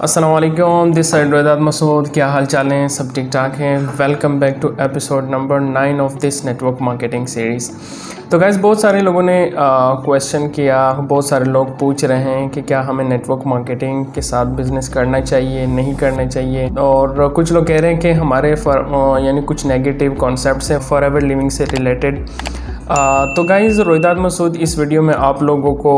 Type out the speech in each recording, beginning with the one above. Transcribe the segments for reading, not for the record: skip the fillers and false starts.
अस्सलाम वालेकुम, this side रोहिदात Masood. क्या हाल चाल हैं? सब ठीक ठाक हैं। Welcome back to episode number 9 of this network marketing series. तो गाइस, बहुत सारे लोगों ने क्वेश्चन किया, बहुत सारे लोग पूछ रहे हैं कि क्या हमें नेटवर्क मार्केटिंग के साथ बिज़नेस करना चाहिए, नहीं करना चाहिए। और कुछ लोग कह रहे हैं कि हमारे यानी कुछ नेगेटिव कॉन्सेप्ट्स हैं फॉरएवर लिविंग से रिलेटेड। तो गाइज़, रोहिदात मसूद इस वीडियो में आप लोगों को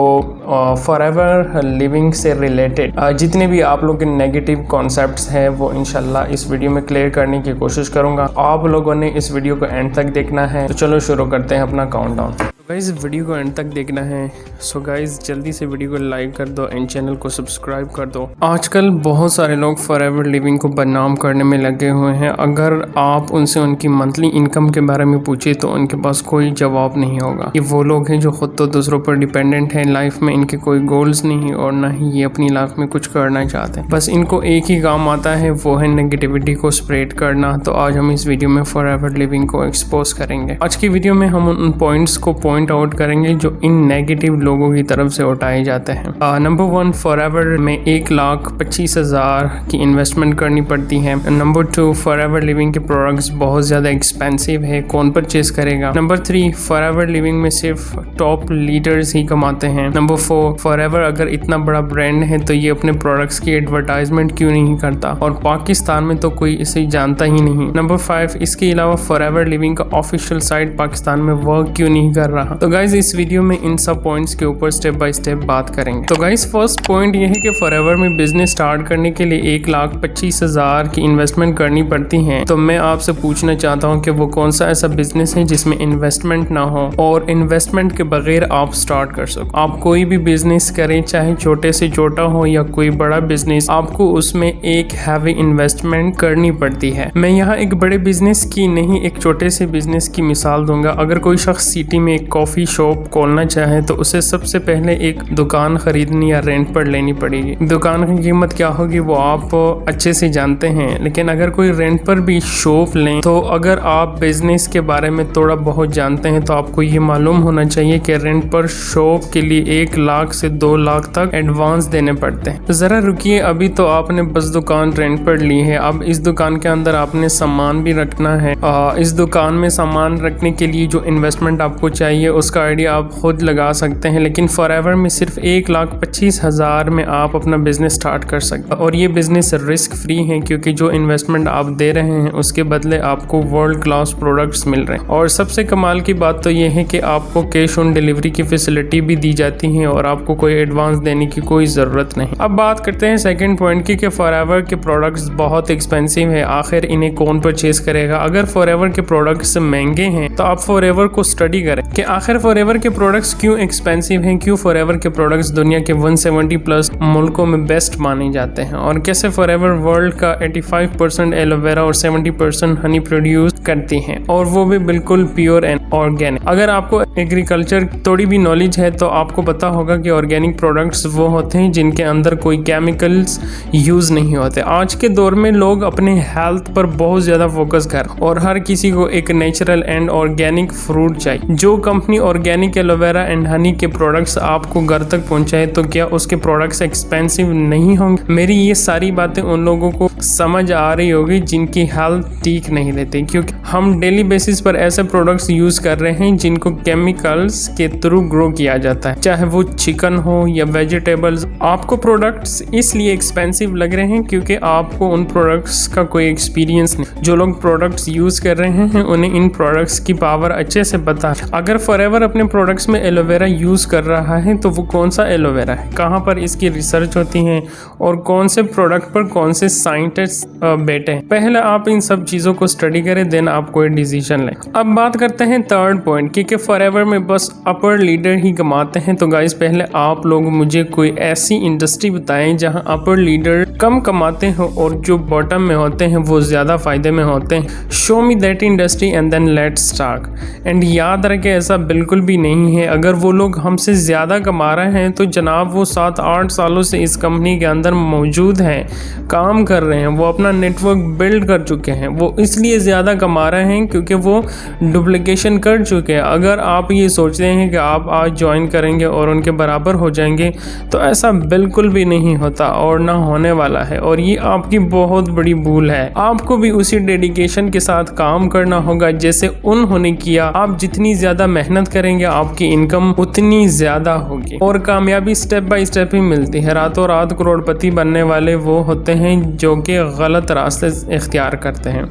फॉरएवर लिविंग से रिलेटेड जितने भी आप लोगों के नेगेटिव कॉन्सेप्ट्स हैं वो इंशाल्लाह इस वीडियो में क्लियर करने की कोशिश करूंगा। आप लोगों ने इस वीडियो को एंड तक देखना है। तो चलो शुरू करते हैं अपना काउंटडाउन। तो गाइज़, वीडियो को एंड तक देखना है। सो गाइज़, जल्दी से वीडियो को लाइक कर दो एंड चैनल को सब्सक्राइब कर दो। आजकल बहुत सारे लोग फॉरएवर लिविंग को बदनाम करने में लगे हुए हैं। अगर आप उनसे उनकी मंथली इनकम के बारे में पूछे तो उनके पास कोई जवाब नहीं होगा। ये वो लोग हैं जो खुद तो दूसरों पर डिपेंडेंट हैं, लाइफ में इनके कोई गोल्स नहीं और ना ही ये अपनी लाइफ में कुछ करना चाहते हैं। बस इनको एक ही काम आता है, वो है नेगेटिविटी को स्प्रेड करना। तो आज हम इस वीडियो में फॉरएवर लिविंग को एक्सपोज करेंगे। आज की वीडियो में हम उन पॉइंट्स को पॉइंट आउट करेंगे जो इन नेगेटिव लोगों की तरफ से उठाए जाते हैं। नंबर 1, फॉरएवर में 1,25,000 की इन्वेस्टमेंट करनी पड़ती है। नंबर 2, फॉरएवर लिविंग के प्रोडक्ट्स बहुत ज़्यादा एक्सपेंसिव है, कौन परचेज करेगा। नंबर 3, फॉरएवर लिविंग में सिर्फ टॉप लीडर्स ही कमाते हैं। नंबर 4, फॉरएवर अगर इतना बड़ा ब्रांड है तो ये अपने प्रोडक्ट्स की एडवर्टाइजमेंट क्यों नहीं करता, और पाकिस्तान में तो कोई इसे जानता ही नहीं। नंबर 5, इसके अलावा फॉरएवर लिविंग का ऑफिशियल साइट पाकिस्तान में वर्क क्यों नहीं कर रहा। तो गाइज, इस वीडियो में इन सब पॉइंट्स के ऊपर स्टेप बाय स्टेप बात करेंगे। तो गाइज, फर्स्ट पॉइंट ये है कि फॉरएवर में बिजनेस स्टार्ट करने के लिए 1,25,000 की इन्वेस्टमेंट करनी पड़ती है। तो मैं आपसे पूछना चाहता हूँ कि वो कौन सा ऐसा बिजनेस है जिसमें इन्वेस्टमेंट ना हो और इन्वेस्टमेंट के बगैर आप स्टार्ट कर सको। आप कोई भी बिजनेस करें, चाहे छोटे से छोटा हो या कोई बड़ा बिजनेस, आपको उसमें एक हैवी इन्वेस्टमेंट करनी पड़ती है। मैं यहाँ एक बड़े बिजनेस की नहीं, एक छोटे से बिजनेस की मिसाल दूंगा। अगर कोई शख्स सिटी में एक कॉफी शॉप खोलना चाहे तो उसे सबसे पहले एक दुकान खरीदनी या रेंट पर लेनी पड़ेगी। दुकान की कीमत क्या होगी वो आप अच्छे से जानते हैं, लेकिन अगर कोई रेंट पर भी शॉप लें तो अगर आप बिजनेस के बारे में थोड़ा बहुत जानते हैं तो आपको ये मालूम होना चाहिए कि रेंट पर शॉप के लिए 1 लाख से 2 लाख तक एडवांस देने पड़ते हैं। तो जरा रुकिए, अभी तो आपने बस दुकान रेंट पर ली है, अब इस दुकान के अंदर आपने सामान भी रखना है। इस दुकान में सामान रखने के लिए जो इन्वेस्टमेंट आपको चाहिए उसका आइडिया आप खुद लगा सकते हैं, लेकिन फॉरएवर में सिर्फ 1,25,000 में आप अपना बिजनेस स्टार्ट कर सकते हैं। और ये बिजनेस रिस्क फ्री है क्योंकि जो इन्वेस्टमेंट आप दे रहे हैं उसके बदले आपको वर्ल्ड क्लास प्रोडक्ट्स मिल रहे हैं। और सबसे कमाल की बात तो ये है कि आपको कैश ऑन डिलीवरी की फैसिलिटी भी दी जाती है और आपको कोई एडवांस देने की कोई ज़रूरत नहीं। अब बात करते हैं सेकंड पॉइंट की कि फॉरएवर के प्रोडक्ट्स बहुत एक्सपेंसिव है, आखिर इन्हें कौन परचेज करेगा। अगर फॉरएवर के प्रोडक्ट्स महंगे हैं तो आप फॉरएवर को स्टडी करें कि आखिर फॉरएवर के प्रोडक्ट्स क्यों एक्सपेंसिव हैं, क्यों फॉरएवर के प्रोडक्ट्स दुनिया के 170 प्लस मुल्कों में बेस्ट माने जाते हैं, और कैसे फॉरएवर वर्ल्ड का 85% एलोवेरा और 70% हनी प्रोड्यूस करती हैं, और वो भी बिल्कुल प्योर एंड ऑर्गेनिक। अगर आपको एग्रीकल्चर थोड़ी भी नॉलेज है तो आपको पता होगा कि ऑर्गेनिक प्रोडक्ट्स वो होते हैं जिनके अंदर कोई केमिकल्स यूज़ नहीं होते। आज के दौर में लोग अपने हेल्थ पर बहुत ज़्यादा फोकस कर और हर किसी को एक नेचुरल एंड ऑर्गेनिक फ्रूट चाहिए। जो company organic aloe vera and honey के प्रोडक्ट्स आपको घर तक पहुंचाए तो क्या उसके प्रोडक्ट्स एक्सपेंसिव नहीं होंगे? मेरी ये सारी बातें उन लोगों को समझ आ रही होगी जिनकी हेल्थ ठीक नहीं रहती, क्योंकि हम डेली बेसिस पर ऐसे प्रोडक्ट्स यूज कर रहे हैं जिनको केमिकल्स के थ्रू ग्रो किया जाता है, चाहे वो चिकन हो या वेजिटेबल्स। आपको प्रोडक्ट्स इसलिए एक्सपेंसिव लग रहे हैं क्योंकि आपको उन प्रोडक्ट्स का कोई एक्सपीरियंस नहीं। जो लोग प्रोडक्ट्स यूज कर रहे हैं उन्हें इन प्रोडक्ट्स की पावर अच्छे से पता है। अगर फॉरएवर अपने प्रोडक्ट्स में एलोवेरा यूज कर रहा है तो वो कौन सा एलोवेरा है, कहाँ पर इसकी रिसर्च होती है और कौन से प्रोडक्ट पर कौन से साइंटिस्ट बैठे हैं। पहले आप इन सब चीज़ों को स्टडी करें, देन आप कोई डिसीजन लें। अब बात करते हैं थर्ड पॉइंट की कि फॉरएवर में बस अपर लीडर ही कमाते हैं। तो गाइस, पहले आप लोग मुझे कोई ऐसी इंडस्ट्री बताएं जहां अपर लीडर कम कमाते हो और जो बॉटम में होते हैं वो ज़्यादा फायदे में होते हैं। Show me that industry and then let's start. And याद रखें, ऐसा बिल्कुल भी नहीं है। अगर वो लोग हमसे ज़्यादा कमा रहे हैं तो जनाब वो 7-8 सालों से इस कंपनी के अंदर मौजूद हैं, काम कर रहे हैं, वो अपना नेटवर्क बिल्ड कर चुके हैं। वो इसलिए ज़्यादा कमा रहे हैं क्योंकि वो डुप्लीकेशन कर चुके हैं। अगर आप ये सोचते हैं कि आप आज ज्वाइन करेंगे और उनके बराबर हो जाएंगे तो ऐसा बिल्कुल भी नहीं होता और ना होने वाला है, और ये आपकी बहुत बड़ी भूल है। आपको भी उसी डेडिकेशन के साथ काम करना होगा जैसे उन्होंने किया। आप जितनी ज़्यादा मेहनत करेंगे आपकी इनकम उतनी ज़्यादा होगी, और कामयाबी स्टेप बाय स्टेप ही मिलती है। रातों रात करोड़पति बनने वाले वो होते हैं जो कि गलत रास्ते इख्तियार करते हैं।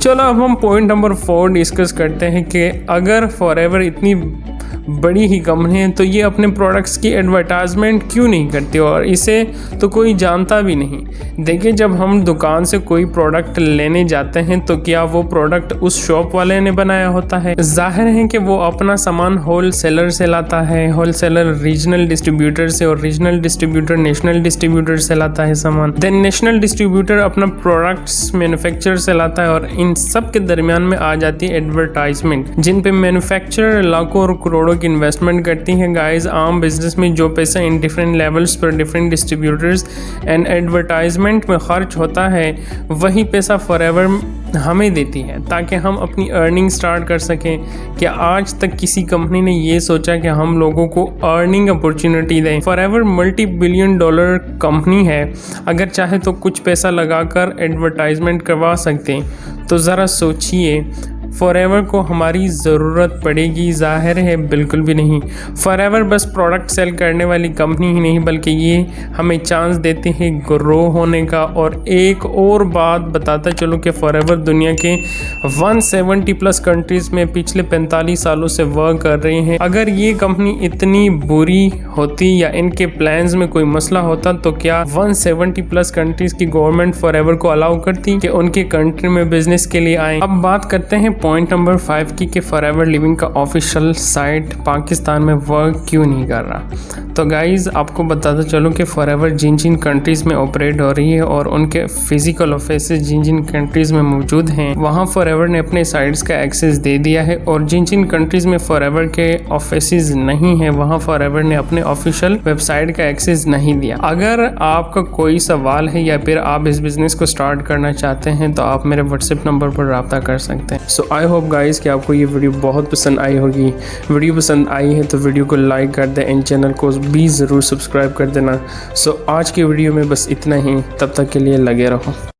चलो अब हम पॉइंट नंबर 4 डिस्कस करते हैं कि अगर फॉरएवर इतनी बड़ी ही कंपनी है तो ये अपने प्रोडक्ट्स की एडवर्टाइजमेंट क्यों नहीं करती, और इसे तो कोई जानता भी नहीं। देखिए, जब हम दुकान से कोई प्रोडक्ट लेने जाते हैं तो क्या वो प्रोडक्ट उस शॉप वाले ने बनाया होता है? जाहिर है कि वो अपना सामान होल सेलर से लाता है, होल सेलर रीजनल डिस्ट्रीब्यूटर से, और रीजनल डिस्ट्रीब्यूटर नेशनल डिस्ट्रीब्यूटर से लाता है सामान। देन नेशनल डिस्ट्रीब्यूटर अपना प्रोडक्ट्स मैन्युफैक्चरर से लाता है, और इन सब के दरमियान में आ जाती है एडवर्टाइजमेंट, जिन पे मैन्युफैक्चरर लाखों और करोड़ों की इन्वेस्टमेंट करती है। गाइस, आम बिजनेस में जो पैसा इन डिफरेंट लेवल्स पर डिफरेंट डिस्ट्रीब्यूटर्स एंड एडवर्टाइजमेंट में खर्च होता है, वही पैसा फॉरएवर हमें देती है ताकि हम अपनी अर्निंग स्टार्ट कर सकें। क्या आज तक किसी कंपनी ने ये सोचा कि हम लोगों को अर्निंग अपॉर्चुनिटी दें? Forever multi billion dollar company है, अगर चाहे तो कुछ पैसा लगाकर एडवर्टाइजमेंट करवा सकते हैं। तो ज़रा सोचिए, फॉरएवर को हमारी ज़रूरत पड़ेगी? ज़ाहिर है बिल्कुल भी नहीं। फॉरएवर बस प्रोडक्ट सेल करने वाली कंपनी ही नहीं बल्कि ये हमें चांस देते हैं ग्रो होने का। और एक और बात बताता चलो कि फॉरएवर दुनिया के 170 प्लस कंट्रीज़ में पिछले 45 सालों से वर्क कर रहे हैं। अगर ये कंपनी इतनी बुरी होती या इनके प्लान्स में कोई मसला होता तो क्या 170 प्लस कंट्रीज़ की गवर्नमेंट फॉरएवर को अलाउ करती कि उनके कंट्री में बिजनेस के लिए आए? अब बात करते हैं पॉइंट नंबर 5 की कि फॉरएवर लिविंग का ऑफिशियल साइट पाकिस्तान में वर्क क्यों नहीं कर रहा। तो गाइज, आपको बताता चलो कि फॉरएवर जिन जिन कंट्रीज़ में ऑपरेट हो रही है और उनके फिजिकल ऑफिस जिन जिन कंट्रीज़ में मौजूद हैं, वहाँ फॉरएवर ने अपने साइट्स का एक्सेस दे दिया है। और जिन जिन कंट्रीज़ में फॉरएवर के ऑफिस नहीं है वहाँ फॉरएवर ने अपने ऑफिशियल वेबसाइट का एक्सेस नहीं दिया। अगर आपका कोई सवाल है या फिर आप इस बिज़नेस को स्टार्ट करना चाहते हैं तो आप मेरे व्हाट्सएप नंबर पर रब्ता कर सकते हैं। सो आई होप गाइस कि आपको ये वीडियो बहुत पसंद आई होगी। वीडियो पसंद आई है तो वीडियो को लाइक कर दें, इन चैनल को भी ज़रूर सब्सक्राइब कर देना। सो आज की वीडियो में बस इतना ही, तब तक के लिए लगे रहो।